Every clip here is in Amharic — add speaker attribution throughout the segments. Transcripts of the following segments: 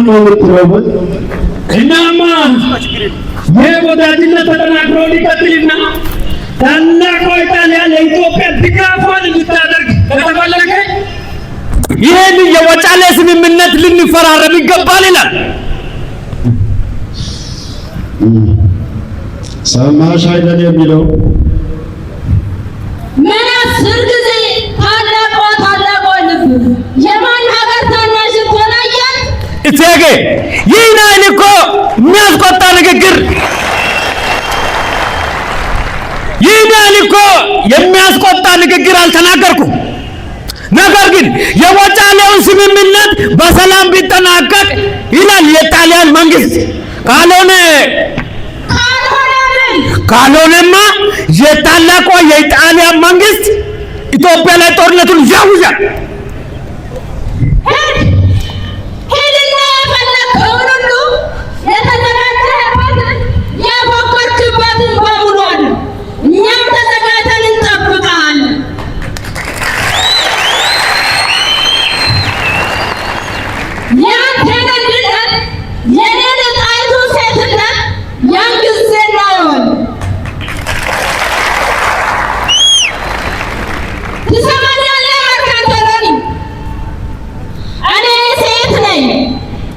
Speaker 1: ነው የምትለውጥ እናማ የወዳጅነት ተጠናክሮ ሊቀጥልና ታላቋ ኢጣሊያ ለኢትዮጵያ ድጋፏን እንድታደርግ ከተፈለገ ይህን የወጫሌ ስምምነት ልንፈራረም ይገባል ይላል። ሰማሽ አይደል የሚለው
Speaker 2: ምን አስር ጊዜ ታላቋ ልብ የማን ሀገር ታናሽ ትሆናለች?
Speaker 1: እቴጌ ይህን አይን እኮ የሚያስቆጣ ንግግር የሚያስቆጣ ንግግር አልተናገርኩም። ነገር ግን የወጫሌውን ስምምነት በሰላም ቢጠናቀቅ ይላል የጣሊያን መንግስት። ካልሆነማ የታላቋ የጣሊያን መንግስት ኢትዮጵያ ላይ ጦርነቱን ያውጃል።
Speaker 2: ሄድና የፈለከውን ሁሉ የተዘጋጀህበትን ያፎከርክበትን በሙሉ አለ። እኛም ተዘጋጅተን እንጠብቃለን። ያንተን ድነት የኔን ጣይቱ ሴትነት ያን ጊዜ እናየዋለን። ትሰማኛለህ መርካቶሎኒ? እኔ ሴት ነኝ፣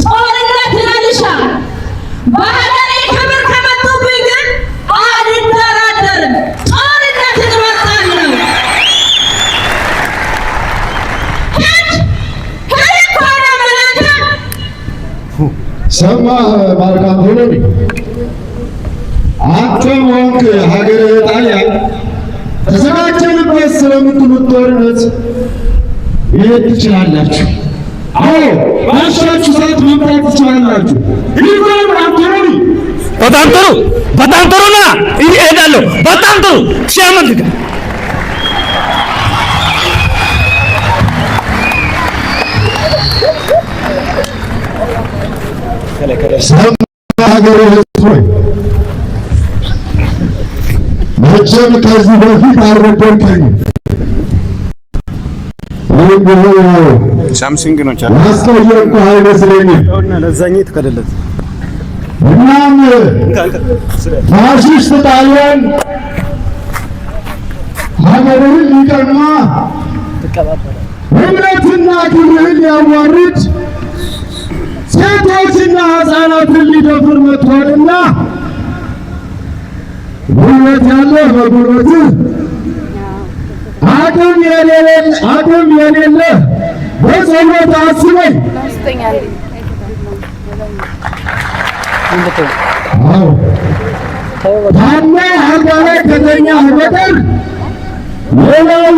Speaker 2: ጦርነትን አልሻም። በሀገሬ ክብር ከመጡብኝ ግን አልደራደርም፣ ጦርነትን እመርጣለሁ።
Speaker 1: ሰማህ ማርካንቶሎኒ፣ አንተም ሆንክ ሀገረ ጣሊያን ተዘጋጀንበት ስለምትሉት ጦርነት መሄድ ትችላላችሁ። አዎ ባሻችሁ ሰዓት መምጣት ትችላላችሁ። ይልቁንም አንቶሎኒ በጣም ጥሩ ና እሄዳለሁ። በጣም ጥሩ ሲያመልክ ሀገር ሆይ መቼም ከዚህ በፊት አልረዳኸኝም።
Speaker 3: ሳምሰንግ ነው ቻለ
Speaker 1: ያስቀየምኩህ አይመስለኝም። እናም ፋሽስት ጣሊያን ሀገርህን ሊቀማ እምነትና ክብርህን ሊያዋርድ ሴቶችና ሕፃናትን ሊደፍር መጥቷልና ጉልበት ያለህ በጉልበትህ አቅም የሌለህ በጸሎት አስበኝ። ታመህ አልጋ ላይ ከተኛህ በቀር ሌላው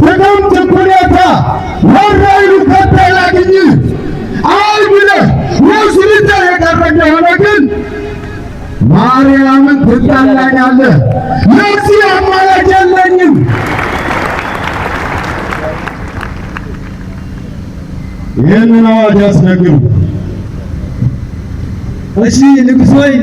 Speaker 1: ጥቅምት ሁኔታ ወራይሉ ከታ ያገኝህ አይ ብለህ ወስልታ የቀረኝ ሆነ ግን ማርያምን ትጣላኛለህ። ለዚህ አማላጅ የለኝም። ይህንን አዋጅ ያስነግሩ። እሺ ንጉሥ ሆይ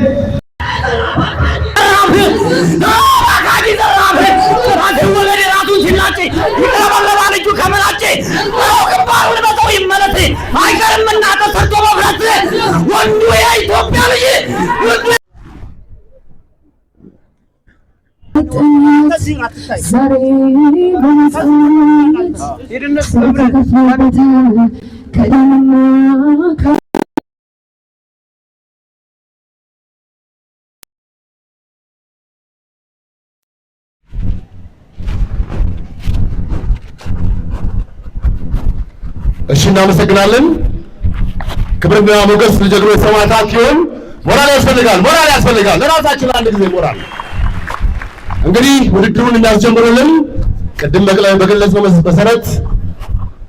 Speaker 4: እሺ እናመሰግናለን። ክብርና ሞገስ ለጀግኖች ሰማዕታት ሲሆን ሞራል ያስፈልጋል። ለራሳችን አንድ ጊዜ ሞራል። እንግዲህ ውድድሩን የሚያስጀምሩልን ቅድም በገለጽነው መሰረት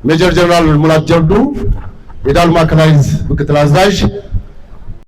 Speaker 4: ሜጀር ጀነራል ሙላት ጀብዱ የዳሉ ማዕከላዊ ምክትል አዛዥ